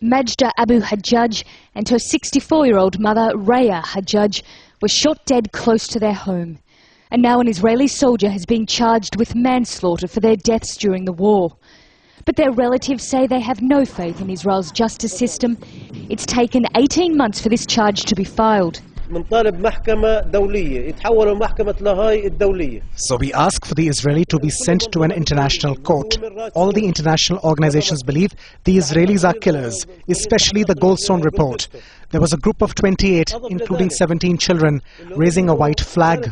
Majda Abu Hajaj and her 64-year-old mother, Raya Hajaj, were shot dead close to their home. And now an Israeli soldier has been charged with manslaughter for their deaths during the war. But their relatives say they have no faith in Israel's justice system. It's taken 18 months for this charge to be filed. So we ask for the Israeli to be sent to an international court. All the international organizations believe the Israelis are killers, especially the Goldstone report. There was a group of 28, including 17 children, raising a white flag.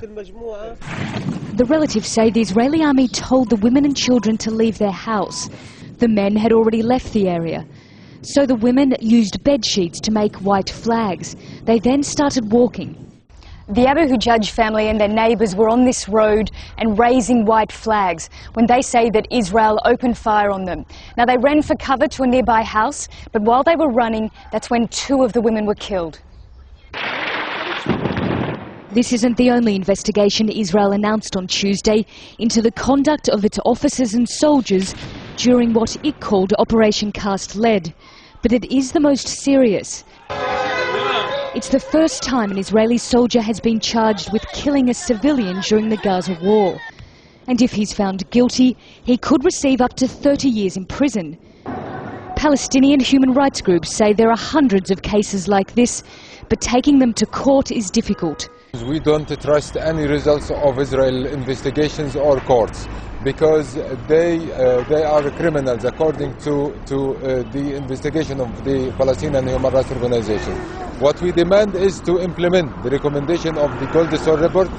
The relatives say the Israeli army told the women and children to leave their house. The men had already left the area. So the women used bed sheets to make white flags. They then started walking. The Abu Hajaj family and their neighbours were on this road and raising white flags when they say that Israel opened fire on them. Now they ran for cover to a nearby house, but while they were running, that's when 2 of the women were killed. This isn't the only investigation Israel announced on Tuesday into the conduct of its officers and soldiers during what it called Operation Cast Lead. But it is the most serious. It's the first time an Israeli soldier has been charged with killing a civilian during the Gaza war. And if he's found guilty, he could receive up to 30 years in prison. Palestinian human rights groups say there are hundreds of cases like this, but taking them to court is difficult. We don't trust any results of Israel investigations or courts because they are criminals according to the investigation of the Palestinian human rights organization. What we demand is to implement the recommendation of the Goldstone report.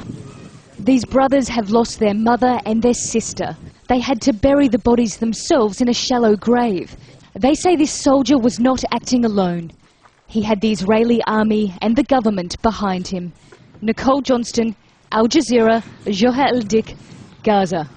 These brothers have lost their mother and their sister. They had to bury the bodies themselves in a shallow grave. They say this soldier was not acting alone. He had the Israeli army and the government behind him. Nicole Johnston, Al Jazeera, Zohar El-Dik, Gaza.